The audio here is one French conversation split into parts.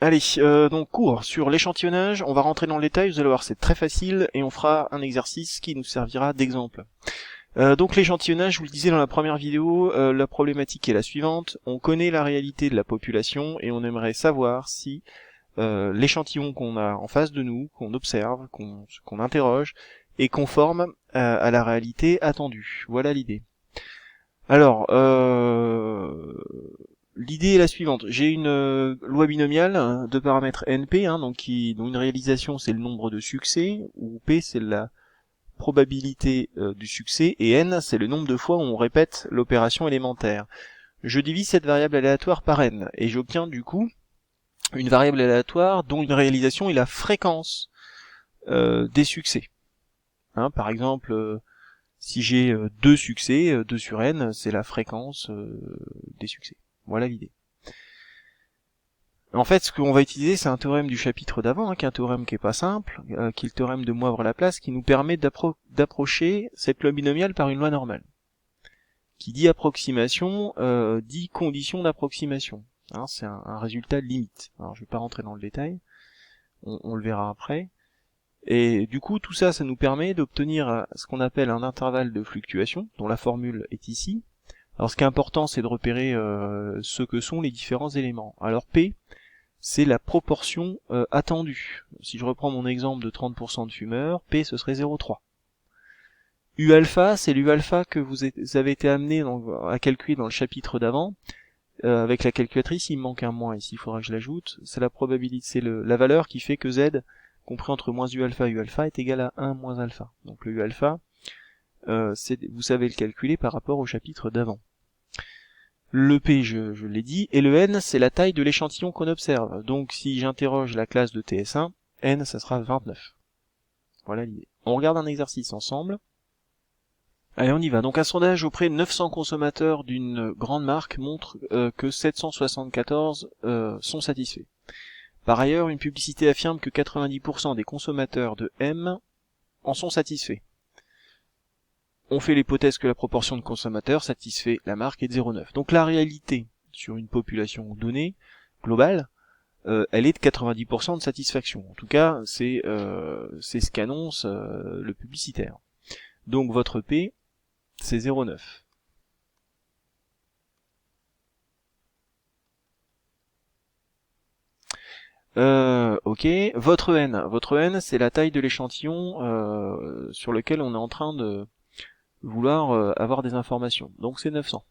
Allez, donc cours sur l'échantillonnage, on va rentrer dans le détail, vous allez voir c'est très facile, et on fera un exercice qui nous servira d'exemple. Donc l'échantillonnage, je vous le disais dans la première vidéo, la problématique est la suivante, on connaît la réalité de la population, et on aimerait savoir si l'échantillon qu'on a en face de nous, qu'on observe, qu'on interroge, est conforme à la réalité attendue. Voilà l'idée. Alors, l'idée est la suivante. J'ai une loi binomiale de paramètres NP, dont une réalisation c'est le nombre de succès, où P c'est la probabilité du succès, et N c'est le nombre de fois où on répète l'opération élémentaire. Je divise cette variable aléatoire par N, et j'obtiens du coup une variable aléatoire dont une réalisation est la fréquence des succès. Par exemple, si j'ai 2 succès, 2 sur N, c'est la fréquence des succès. Voilà l'idée. En fait, ce qu'on va utiliser, c'est un théorème du chapitre d'avant, qui est un théorème qui est pas simple, qui est le théorème de Moivre-Laplace, qui nous permet d'approcher cette loi binomiale par une loi normale. Qui dit approximation, dit condition d'approximation. C'est un résultat limite. Alors, je vais pas rentrer dans le détail, on le verra après. Et du coup, tout ça, ça nous permet d'obtenir ce qu'on appelle un intervalle de fluctuation, dont la formule est ici. Alors, ce qui est important, c'est de repérer ce que sont les différents éléments. Alors, P, c'est la proportion attendue. Si je reprends mon exemple de 30% de fumeurs, P ce serait 0,3. U alpha, c'est l'U alpha que vous avez été amené à calculer dans le chapitre d'avant. Avec la calculatrice, il me manque un moins ici, il faudra que je l'ajoute. C'est la probabilité, c'est la valeur qui fait que Z, compris entre moins U alpha et U alpha, est égal à 1 moins alpha. Donc le U alpha, vous savez le calculer par rapport au chapitre d'avant. Le P, je l'ai dit, et le N, c'est la taille de l'échantillon qu'on observe. Donc si j'interroge la classe de TS1, N, ça sera 29. Voilà l'idée. On regarde un exercice ensemble. Allez, on y va. Donc un sondage auprès de 900 consommateurs d'une grande marque montre que 774 sont satisfaits. Par ailleurs, une publicité affirme que 90% des consommateurs de M en sont satisfaits. On fait l'hypothèse que la proportion de consommateurs satisfait la marque est de 0,9. Donc la réalité sur une population donnée, globale, elle est de 90% de satisfaction. En tout cas, c'est ce qu'annonce le publicitaire. Donc votre P, c'est 0,9. Ok. Votre N, c'est la taille de l'échantillon sur lequel on est en train de vouloir avoir des informations. Donc c'est 900.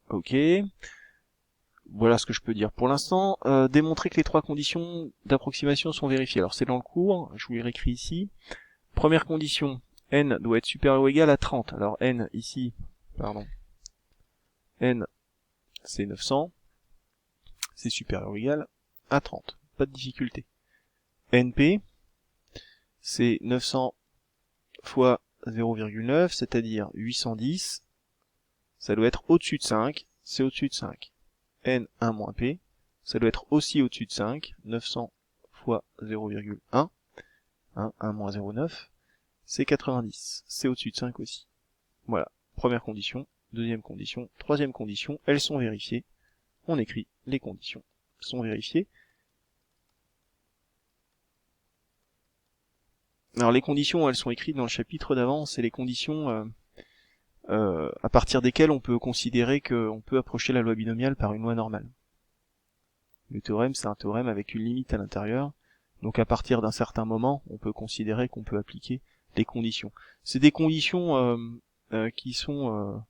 Ok. Voilà ce que je peux dire pour l'instant. Démontrer que les 3 conditions d'approximation sont vérifiées. Alors c'est dans le cours, je vous les réécris ici. Première condition, N doit être supérieur ou égal à 30. Alors N ici, N c'est 900, c'est supérieur ou égal à 30. Pas de difficulté. NP, c'est 900 fois 0,9, c'est-à-dire 810. Ça doit être au-dessus de 5, c'est au-dessus de 5. N1 moins P, ça doit être aussi au-dessus de 5, 900 fois 0,1, 1 moins 0,9, c'est 90, c'est au-dessus de 5 aussi. Voilà, première condition, deuxième condition, troisième condition, elles sont vérifiées. On écrit les conditions sont vérifiées. Alors les conditions, elles sont écrites dans le chapitre d'avant, c'est les conditions à partir desquelles on peut considérer qu'on peut approcher la loi binomiale par une loi normale. Le théorème, c'est un théorème avec une limite à l'intérieur, donc à partir d'un certain moment, on peut considérer qu'on peut appliquer des conditions. C'est des conditions qui sont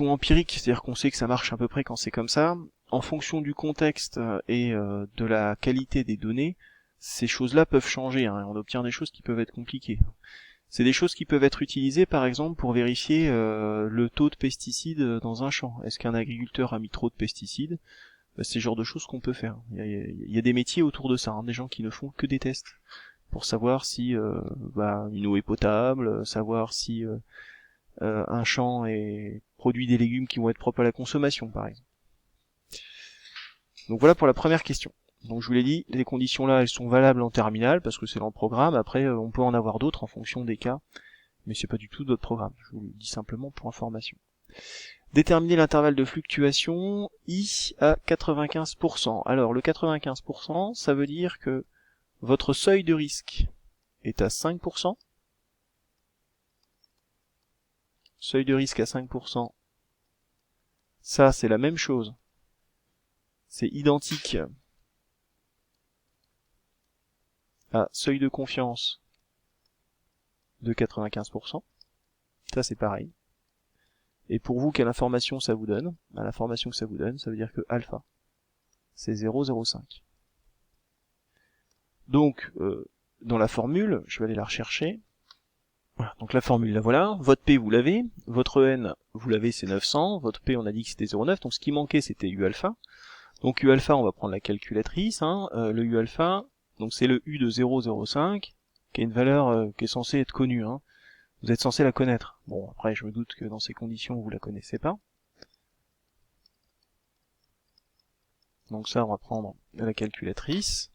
empiriques, c'est-à-dire qu'on sait que ça marche à peu près quand c'est comme ça. En fonction du contexte et de la qualité des données, ces choses-là peuvent changer, on obtient des choses qui peuvent être compliquées. C'est des choses qui peuvent être utilisées par exemple pour vérifier le taux de pesticides dans un champ. Est-ce qu'un agriculteur a mis trop de pesticides? C'est le genre de choses qu'on peut faire. Il y a des métiers autour de ça, des gens qui ne font que des tests pour savoir si une eau est potable, savoir si un champ produit des légumes qui vont être propres à la consommation par exemple. Donc voilà pour la première question. Donc je vous l'ai dit, les conditions là, elles sont valables en terminale, parce que c'est dans le programme, après on peut en avoir d'autres en fonction des cas, mais c'est pas du tout votre programme, je vous le dis simplement pour information. Déterminer l'intervalle de fluctuation I à 95%. Alors le 95%, ça veut dire que votre seuil de risque est à 5%. Seuil de risque à 5%. Ça, c'est la même chose. C'est identique à seuil de confiance de 95%. Ça, c'est pareil. Et pour vous, quelle information ça vous donne? L'information que ça vous donne, ça veut dire que alpha, c'est 0,05. Donc, dans la formule, je vais aller la rechercher. Voilà, donc la formule, la voilà. Votre P, vous l'avez. Votre N, vous l'avez, c'est 900. Votre P, on a dit que c'était 0,9. Donc ce qui manquait, c'était U alpha. Donc U alpha, on va prendre la calculatrice. Le U alpha, donc c'est le U de 0,05, qui est une valeur qui est censée être connue. Vous êtes censé la connaître. Bon, après, je me doute que dans ces conditions, vous la connaissez pas. Donc ça, on va prendre la calculatrice.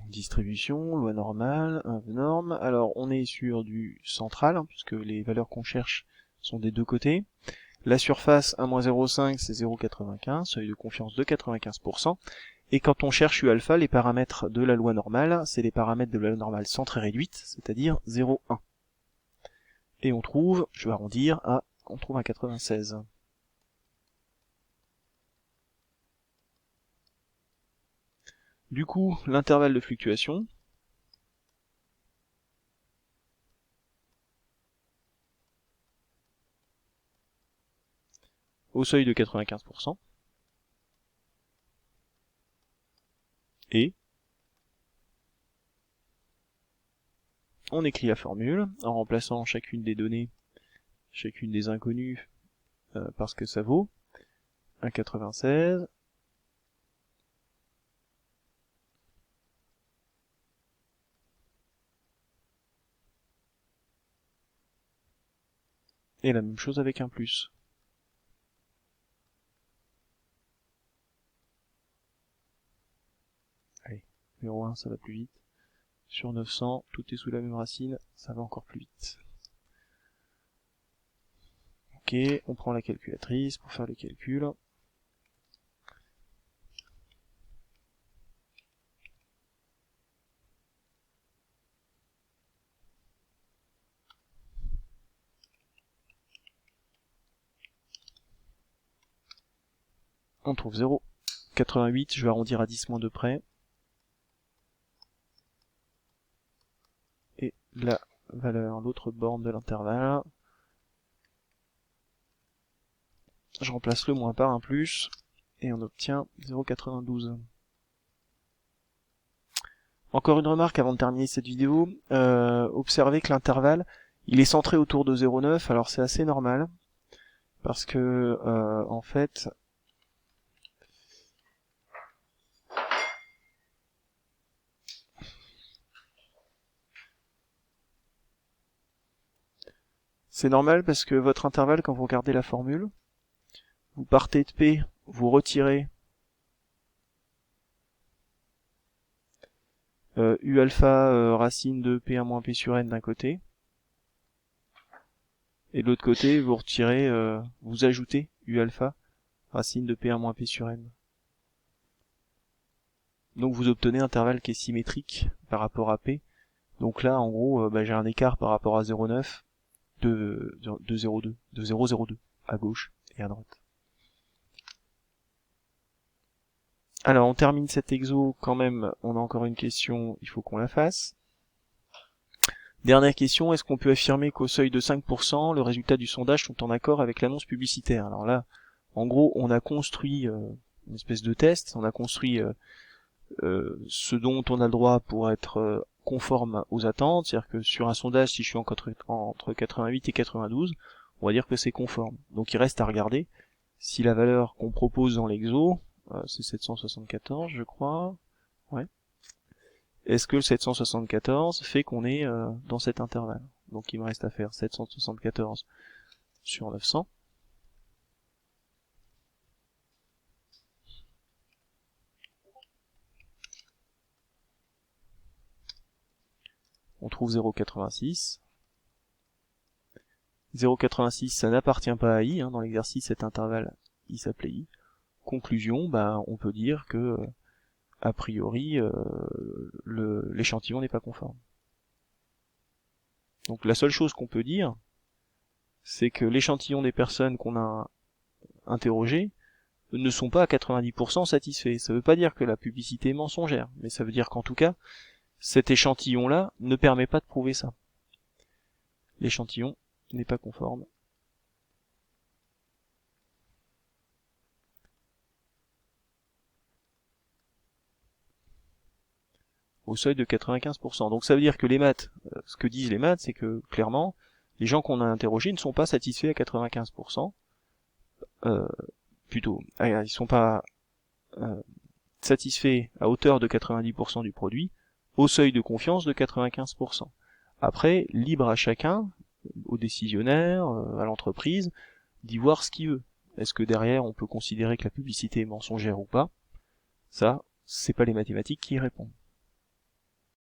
Distribution, loi normale, norme. Alors, on est sur du central, puisque les valeurs qu'on cherche sont des deux côtés. La surface 1-0,5, c'est 0,95, seuil de confiance de 95%. Et quand on cherche U alpha, les paramètres de la loi normale, c'est les paramètres de la loi normale centrée réduite, c'est-à-dire 0,1. Et on trouve, je vais arrondir, on trouve un 96. Du coup, l'intervalle de fluctuation, au seuil de 95%, et on écrit la formule en remplaçant chacune des données, chacune des inconnues par ce que ça vaut. 1,96 et la même chose avec un plus. Allez, 0,1 ça va plus vite. Sur 900, tout est sous la même racine, ça va encore plus vite. Ok, on prend la calculatrice pour faire les calculs. On trouve 0,88, je vais arrondir à 10 moins 2 près. Et la valeur, l'autre borne de l'intervalle. Je remplace le moins par un plus, et on obtient 0,92. Encore une remarque avant de terminer cette vidéo, observez que l'intervalle, il est centré autour de 0,9, alors c'est assez normal, parce que, en fait, c'est normal parce que votre intervalle, quand vous regardez la formule, vous partez de P, vous retirez U alpha racine de P1 moins P sur N d'un côté, et de l'autre côté, vous retirez, vous ajoutez U alpha racine de P1 moins P sur N. Donc vous obtenez un intervalle qui est symétrique par rapport à P. Donc là, en gros, j'ai un écart par rapport à 0,9 de 0,2, de 0,02 à gauche et à droite. Alors, on termine cet exo quand même. On a encore une question, il faut qu'on la fasse. Dernière question, est-ce qu'on peut affirmer qu'au seuil de 5%, le résultat du sondage sont en accord avec l'annonce publicitaire? Alors là, en gros, on a construit une espèce de test, on a construit ce dont on a le droit pour être conforme aux attentes, c'est-à-dire que sur un sondage, si je suis entre 88 et 92, on va dire que c'est conforme. Donc il reste à regarder si la valeur qu'on propose dans l'exo, c'est 774 je crois, ouais. Est-ce que le 774 fait qu'on est dans cet intervalle? Donc il me reste à faire 774 sur 900. On trouve 0,86. 0,86 ça n'appartient pas à I, hein, dans l'exercice cet intervalle il s'appelait I. Conclusion, bah, on peut dire que a priori l'échantillon n'est pas conforme. Donc la seule chose qu'on peut dire, c'est que l'échantillon des personnes qu'on a interrogées ne sont pas à 90% satisfaits. Ça veut pas dire que la publicité est mensongère, mais ça veut dire qu'en tout cas, cet échantillon-là ne permet pas de prouver ça. L'échantillon n'est pas conforme. Au seuil de 95%. Donc ça veut dire que les maths, ce que disent les maths, c'est que clairement, les gens qu'on a interrogés ne sont pas satisfaits à 95%. Plutôt, ils sont pas satisfaits à hauteur de 90% du produit, au seuil de confiance de 95%. Après, libre à chacun, au décisionnaire, à l'entreprise, d'y voir ce qu'il veut. Est-ce que derrière on peut considérer que la publicité est mensongère ou pas? Ça, c'est pas les mathématiques qui y répondent.